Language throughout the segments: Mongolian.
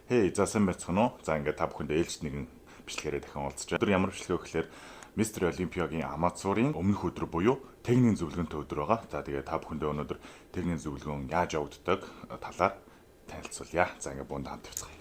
Хей, за сайн байцгаана уу? За ингээд та бүхэндээ ээлжид нэгэн бичлэгээрээ дахин уулзч. Өдөр ямар бичлэг вэ гэхээр Мистер Олимпиагийн Амазурын өмнөх өдөр буюу техникийн зөвлөгөөнтэй өдөр байгаа. За тэгээ та бүхэндээ өнөөдөр техникийн зөвлөгөөн яаж явагддаг талаар танилцуулъя. За ингээд буунд хамт явцгаая.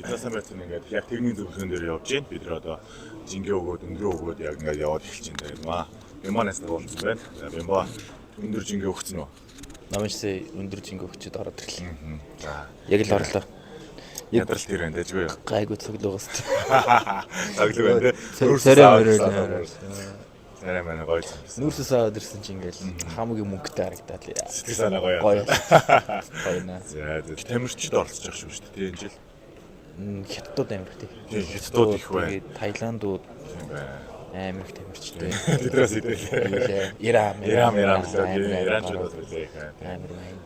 За сайн байцгаана ингээд яг техникийн зөвлөгөөн дээр явж байна. Бид нар одоо жингээ өгөөд, өндрөө өгөөд яг ингээд яваад эхэлж байна юм аа. Бимбанаас уулзсан байна. За бимба өндөр жингээ өгсөн үү? Намайсаа өндөр жингээ өгчөд ороод ирлээ. За Яг л орлоо. ядралт ирэн дэжгүй. Гайгүй цоглоогоос. Цоглог байна те. Сарай мөрөө. Сарай мань гоё. Нүүрсээс аваад ирсэн чи ингээл хамгийн мөнгөтэй харагдаад л яа. Сэтгэл санаа гоё. Гоё наа. За тамирчид оролцож явах шүү дээ. Энэ жил Хятадууд амир тий. Хятадууд их бай. Таиландууд амир их тамирчтай. Тэдрээс идэл. Иран Иранчууд үлээ. амир маяг.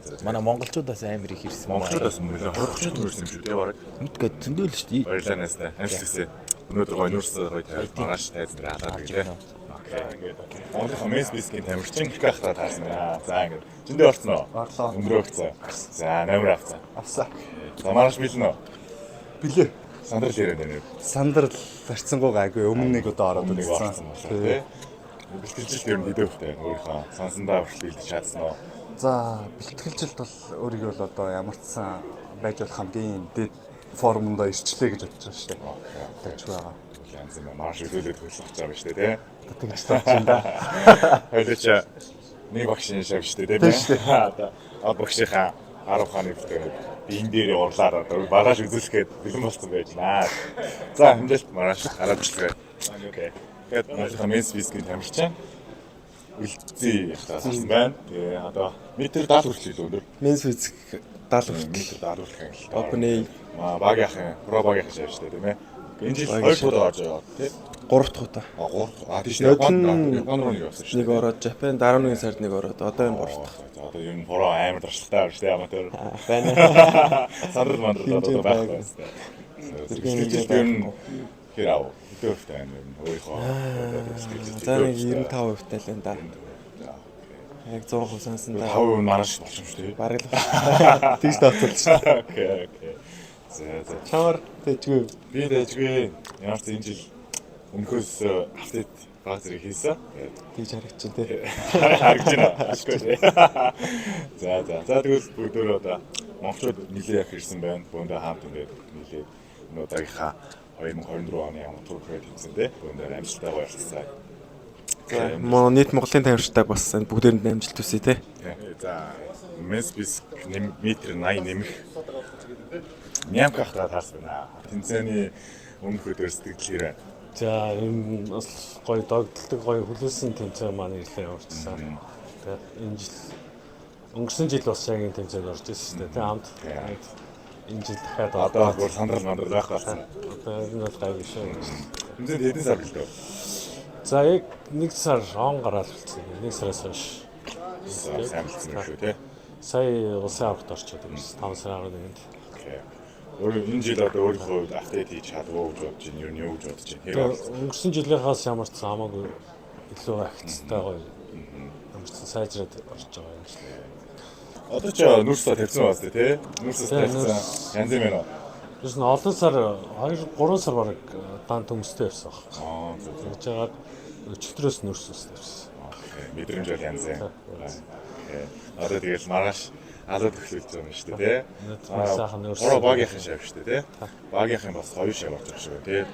За Манай монголчуудаас амир их ирсэн. Монголчуудаас мөрөө 20-30 нүүрсэн юм шүү дээ бараг. Нүдгээ зөндөл шүү дээ. Баярлалаа настай. Амжилттай. Өнөөдөр гоё нүүрс гоё маргааш тайз дээр халаад гэлээ. Окей. Ингээд Монголын месс бискийн тамирчин их гахтаа таарсан байна. За ингээд зөндөө орцсон уу? Орлоо. Өндрөө өгцөө. За намир авцсан. Авсаа. За маргааш билнэ үү? Билээ. Сандрал яриад байна. Сандрал барьцсангуу гайгүй өмнө нэг удаа ороод Нэг орцсон үзсэн. байна. Бэлтгэлжилт ер нь хэдэн хөвтэй өөрийнхөө сансандаа хүртэл бэлдэж чадсан уу? За бэлтгэлжилт бол өөрийгөө л одоо ямар ч сан байж болох хамгийн дэд формонд ирчлээ гэж бодож байгаа шүү дээ. Тэгж байгаа. Янз бүр марш үлдээд хөлсөж байгаа юм шүү дээ, тий? Тэгж таач юм да. Хоёулаач нэг багшийн шав шүү дээ, тий? Одоо багшийнхаа 10 хааны бүтээр энэ дээр урлаад одоо маргааш үзүүлэхэд бэлэн болсон байж наа. За хэмжээлт маргааш гараад ирлээ. Окей. Гэт Монголын месс бискийн тамирчин үлдсэн яхтаасан байна. Тэгээ одоо метр 70 хүртэл өндөр. Менс физик 70 Метр 70 хүртэл юм л. Open-A Багийнхан, про багийнхан шав шүү дээ, тийм ээ. Энэ жил 2 удаа орж байгаа, тий? 3 дахь удаа. 3 тийш Японд руу нэг явсан шүү. Нэг ороод Japan 11 сард нэг ороод одоо энэ 3 дахь. За одоо ер нь бороо амар дуршилтай байна шүү дээ, аматер. Байна. Сандрал мандрал одоо байхгүй байна. Зэргийн нэг ер нь хэр ав. Хөтөлтэй байна ер нь өөрийнхөө. За нэг 95% тал байна да. Яг 100% сансан да. 5% маргааш болсон шүү дээ. Бараг л. Тэгж тооцоолж шүү. Окей. За. Чамар тэжгүй. Би дэжгүй. Ямар ч энэ жил өнөхөөс апдейт баг зэрэг хийсэн. Тэгж харагч тий. Харагч байна. Ашгүй. За. Тэгвэл бүгдөө одоо монголчууд нилээ яг ирсэн байна. Бөөндөө хамт ингээд нилээ өнөөдрийнхаа 2024 оны амтур кредит хийсэн дээ. Бөөндөө амжилттай баярлалаа. За нийт Монголын тамирчтай бас энэ бүгдээрэнд амжилт хүсье тий. За месс бис метр 80 нэмэх нямкахтаа таарсан байна. Тэнцээний өмнөх өдөр сэтгэлээрээ. За энэ бас гоё догдолдог гоё хүлээсэн тэмцээн маань ирлээ явуулсан. Тэгээд энэ жил өнгөрсөн жил бас яг энэ тэмцээнд орж ирсэн шүү дээ. Тэ хамт энэ жил дахиад Одоо бүр сандрал мандрал байх болсон. одоо энэ бол гайгүй шүү. Тэнцээнд хэдэн сар гэлээ. За яг 1 сар он гараад болсон. 1 сараас хойш. Сайн болсон юм шүү тий. Сая улсын аврагт орчод байсан. 5 сарын 11-нд. Өөр энэ жил одоо өөрийнхөө хувьд апдейт хийж чадваа гэж бодож байна. Юу нь юу гэж бодож байна. Тэгээд өнгөрсөн жилийнхаас ямар ч хамаагүй илүү ахицтай гоё. Ямар ч сайжраад орж байгаа юм шиг. Одоо ч нүүрсээ тавьсан байна тий. Нүүрсээ тавьсан. Янз юм байна. Биш нь олон сар 2-3 сар бараг дан төмөстэй явсан. Тэгж жагаад өчигдрөөс нөрс өссөн. Мэдрэмж бол янз юм. Одоо тэгэл маргааш алаад эхлүүлж байгаа юм шүү дээ. Сайхан нөрс. Гурав багийнхан шав шүү дээ. Багийнхан бас 2 шав орж байгаа шүү дээ.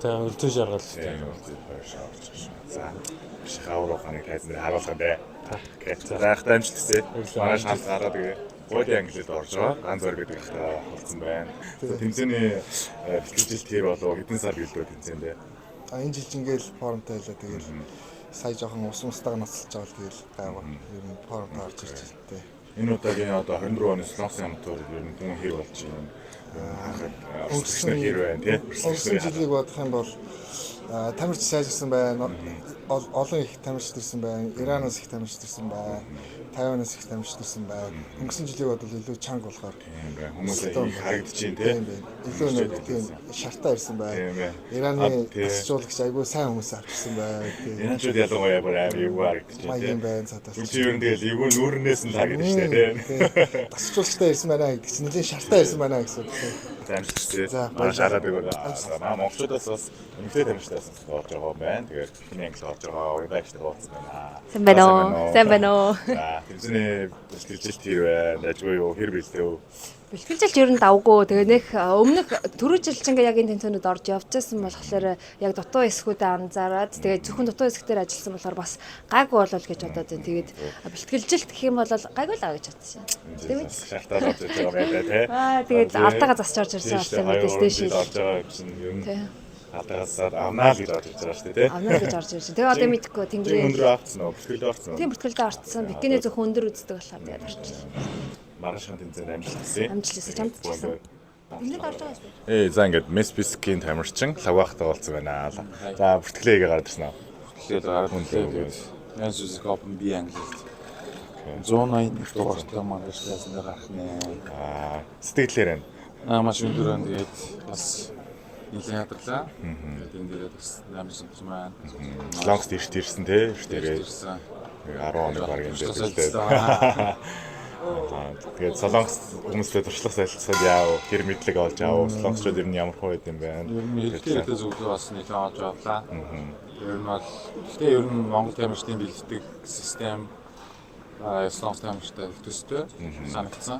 Тэгээ өртөө жаргал тийм. 2 шав орж байгаа шүү. За биш хавраханы тайзан дээр харуулсан дээ. Заах дамжлаа. Маргааш хамт гараад тэгээ гол англид орж байгаа. Ганц зөр гэдэг ихтэй болсон байна. Тэмцээний бэлтгэл тэр болов хэдэн сар гэлдөө тэмцээнд дээ. Энэ жил ингээл формтой байлаа. Тэгэл сая жоохон ус мустайг насалж байгаа л тэгэл гайваа. Ер нь формтой орж ирж байна те. Энэ удаагийн одоо 24 оны Солонгосын хамтар ер нь хүн хэр болж байна. Өнгөрсөн хэр байна тий. Өнгөрсөн жилийг бодох юм бол тамирч сайжирсан байна. Олон их тамирч ирсэн байна. Иранаас их тамирч ирсэн байна. Тайванаас их тамирч ирсэн байна. Өнгөрсөн жилийг бодвол илүү чанга болохоор хүмүүс харагдаж байна тий. Илүү нэг тийм шартаа ирсэн байна. Ираны тасжуулагч айгүй сайн хүмүүс авчихсан байна. Иранчууд ялангуяа бүр амар юу харагдаж байна. Маягийн байна цаатаас. Үгүй ер нь тэгэл эвгүй нүүрнээс нь лагдаг шүү дээ тий. Тасжуулагчтай ирсэн байна гэдэг чинь нэлийн шартаа ирсэн байна гэсэн үг тий. За маш хараад байгаа. Монголчуудаас бас эмгтэй тамирчдаас орж байгаа юм байна. Тэгээд хин англи орж байгаа уйбагчтай уулзсан байна. Сайн байна уу? Сайн байна уу? Тэмцээний бэлтгэлжилт хэр байна? Ажгүй юу? Хэр бэлтээ үү? Бэлтгэлжилт ер нь давгүй. Тэгээ нэг өмнөх түрүү жил чинь яг энэ тэмцээнүүд орж явжсэн болохоор яг дутуу хэсгүүдэд анзаараад тэгээ зөвхөн дутуу хэсгээр ажилласан болохоор бас гайгүй болол гэж бодоод байна. Тэгээд бэлтгэлжилт гэх юм бол гайгүй л аа гэж бодсон. Тийм үү? Шалтгаан орж ирж байгаа байх тий. Тэгээд алтайгаа засч орж ирсэн болсон мэдээж дээ шүү. Орж байгаа чинь ер нь алтайгасаар амнаа л гэж орж ирж байгаа шүү дээ тий. Амнаа гэж орж ирсэн. Тэгээ одоо мэдхгүй тэнгэрийн өндөр авцсан уу? Бэлтгэлдээ орцсон уу? Тийм бэлтгэлдээ орцсон. Бикиний зөвхөн өндөр үздэг болохоор тэгээд орчихсон. Маргаашхан тэмцээнд амжилтсан. Амжилтсан чамд ч гэсэн. Энд орж байгаа шүү. За ингээд Меспискийн тамирчин Лавахтай уулзсан байна. За бүртгэлээгээ гараад ирсэн аа. Тэгэхээр гараад үнэлээ. Ян сүзик опен би англид. 181 дугаартай маргааш дээр гарах нэ. Сэтгэлээр байна. Маш өндөр байна. Тэгээд бас нэлээд хадгалаа. Тэгээд энэ дээр бас намсан байна. Солонгост ирсэн тий. Тэгээд 10 оны багийн дээр. Тэгээд Солонгос хүмүүстэй туршлага солилцоход яав, хэр мэдлэг олж аав, солонгосчууд ер нь ямар хувь байд юм байна. Ер нь хэрэгтэй зөвлөгөө бас нэлээд олж авлаа. Ер нь бол гэхдээ ер нь Монгол тамирчдын бэлтгэдэг систем солонгос тамирчтай төстэй санагдсан.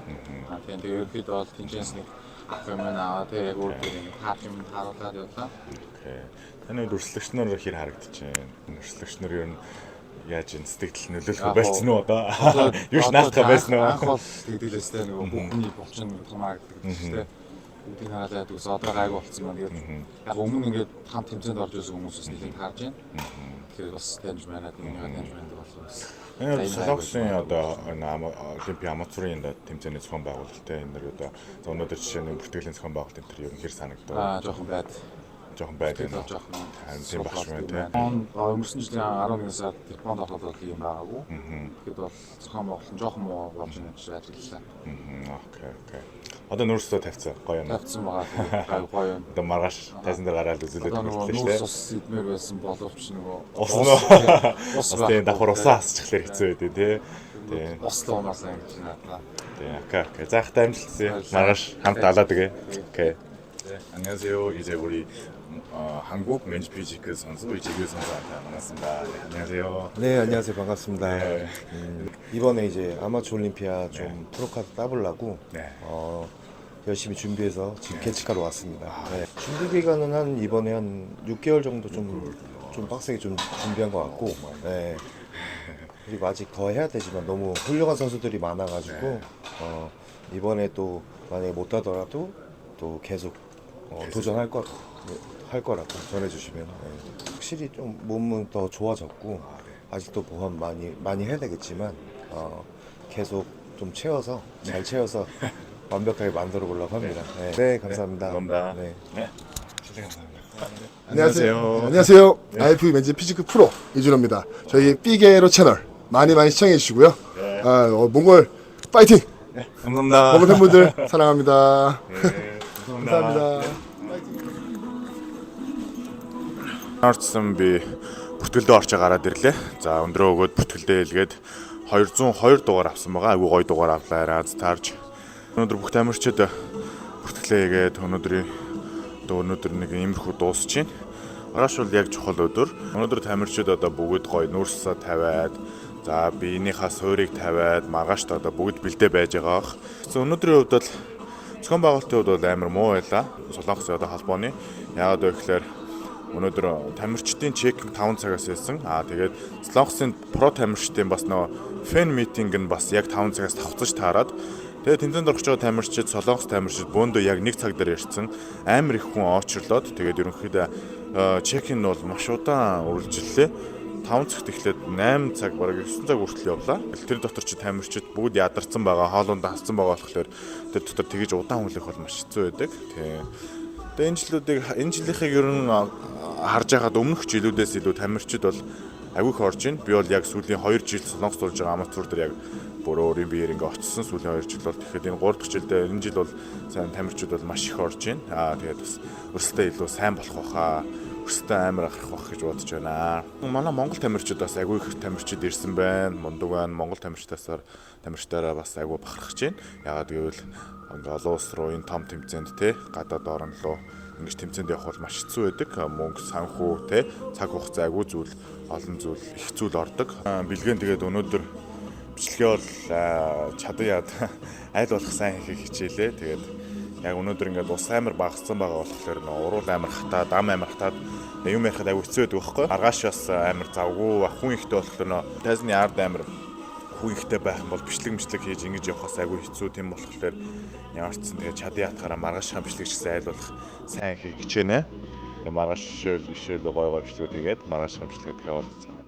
Тэгээд ерөнхийдөө бол тэнцэнс нэг хэмээн аваад яг өөрөөр хаач юм харуулад явлаа. Таны өрсөлдөгч нар хэр харагдаж байна? Өрсөлдөгч нар ер нь яаж энэ сэтгэл нөлөөлөх байсан уу одоо? Юу ч наалтаа байсан уу? Анх бол тэгдэлээстэй нэг бүхний булчин гэмээр гэдэг чинь бүгдийг хараад үс одоо гайг болцсон байна. Тэгээд яг өмнө ингээд хамт тэмцээнд орж ирсэн хүмүүсээс нэг харж байна. Тэгэхээр бас таньж байна, таньж байна болов бас. Солонгосын одоо олимпийн аматурын тэмцээний зохион байгуулалттай энэ нэр одоо өнөөдөр жишээ нь бүртгэлийн зохион байгуулалт энэ төр ер нь хэр санагдав? Жоохон байд. Жоохон байдаг. Тийм багш байна тийм. Өнгөрсөн жилийн 11 сард Японд ороход бол юм байгаагүй. Тэгэхэд бол зохион байгуулалт нь жоохон муу болж ажиллаа. Окей. Одоо нөөцөө тавьцсан гоё юм. Тавьсан байгаа гоё юм. Одоо маргааш тайзан дээр гараад үзүүлээд байна шүү дээ. Ус идмээр байсан боловч нөгөө ус тийм давхар усаа асчихлаар хэцүү байдээ тий. Тийм. Ослоо унасаа гэж надаа. Тийм. Окей. Заахтай амжилтсан. Маргааш хамт алаад гээ. Окей. 안녕하세요. 이제 우리 한국 맨즈피지크 선수 이재규 선수한테 만났습니다. 네, 안녕하세요. 네, 안녕하세요. 반갑습니다. 네. 이번에 이제 아마추어 올림피아 좀 프로카드 따보려고 열심히 준비해서 지금 개측하러 왔습니다. 네. 준비 기간은 이번에 한 6개월 정도 좀 빡세게 좀 준비한 것 같고, 네. 그리고 아직 더 해야 되지만 너무 훌륭한 선수들이 많아가지고 이번에 또 만약에 못 하더라도 또 계속 도전할 거라고 전해주시면 확실히 좀 몸은 더 좋아졌고 아직도 보완 많이 해야 되겠지만 계속 좀 채워서 잘 채워서 완벽하게 만들어 보려고 합니다. 네, 감사합니다. 감사합니다. 네. 진짜 감사합니다. 안녕하세요. IFB 맨즈 피지크 프로 이준호입니다. 저희 삐게로 채널 많이 시청해 주시고요. 몽골 파이팅! 감사합니다. 몽골 팬분들 사랑합니다. 감사합니다. Орцсон би бүртгэлдээ орчоо гараад ирлээ. За өндрөө өгөөд бүртгэлдээ илгээд 202 дугаар авсан байгаа. Айгуу гоё дугаар авлаа. Таарж. Өнөөдөр бүх тамирчид бүртгэлээгээд өнөөдөр нэг иймэрхүү дуусч байна. Маргааш бол яг чухал өдөр. Өнөөдөр тамирчид одоо бүгд гоё нүүрсээ тавиад, за биенийхээ суурийг тавиад маргаашд одоо бүгд бэлдээ байж байгаа бах. Өнөөдрийн хувьд бол зохион байгуулалтын хувьд бол амар муу байлаа. Солонгосын одоо холбооны. Яагаад вэ гэхээр өнөөдөр тамирчдын чекинг 5 цагаас байсан. Тэгээд Солонгосын про тамирчдын бас нөгөө фэн митинг нь бас яг 5 цагаас тавцаж таарад. Тэгээд тэмцээнд орох гэж байгаа тамирчид, Солонгос тамирчид бөөндөө яг 1 цаг дээр ирсэн. Амар их хүн очрлоод тэгээд ерөнхийдөө чекин нь бол маш удаан үргэлжлэлээ. 5 цагт эхлээд 8 цаг бараг 9 цаг хүртэл явлаа. Тэр дотор ч тамирчид бүгд ядарсан байгаа, хоолунд хассан байгаа болохоор тэр дотор тэгэж удаан хүлээх бол маш хэцүү байдаг. Тэгээд энэ жилийнхийг ер нь харж байхад өмнөх жилүүдээс илүү тамирчид бол агиух орж ийн. Би бол яг сүүлийн 2 жил Солонгост болж байгаа аматур дээр яг бүр өөрийн биеэр ингээ очсон сүүлийн 2 жил бол тэгэхээр энэ 3 дахь жилдээ энэ жил бол сайн тамирчид бол маш их орж ийн. Тэгээд бас өрсөлдөө илүү сайн болох байхаа, өрсөлдөө амар гарах байх гэж бодож байна. Манай Монгол тамирчид бас агиух тамирчид ирсэн байна. Мундаг байна. Монгол тамирчдаараа бас агиу бахархаж байна. Ягаад гэвэл ингээ олон улс руу энэ том тэмцээнд гадаад орн руу ингэж тэмцээнд явах бол маш хэцүү байдаг. Мөнгө, санхүү цаг хугацаа агиу зүйл, олон зүйл, их зүйл ордог. Бэлгэн тэгээд өнөөдөр бичлэгээ бол чадан яад аль болох сайн хийхийг хичээлээ. Тэгээд яг өнөөдөр ингээд ус амар багассан байгаа болохоор уруул амар хатаад, ам амар хатаад юм ярихад агиу хэцүү байдаг байхгүй. Маргааш бас амар завгүй, хүн ихтэй болохоор тайзны ард амар хүн ихтэй байх юм бол бичлэг хийж ингэж явахаас агиу хэцүү тийм болохоор ямар ч зэн тэгээд чадан яатахаараа маргаашхан бичлэг гэсэн айл болох сайн хийх хичээнэ. Маргааш ишээл гой бичлэг хийгээд маргаашхан бичлэг хийгээд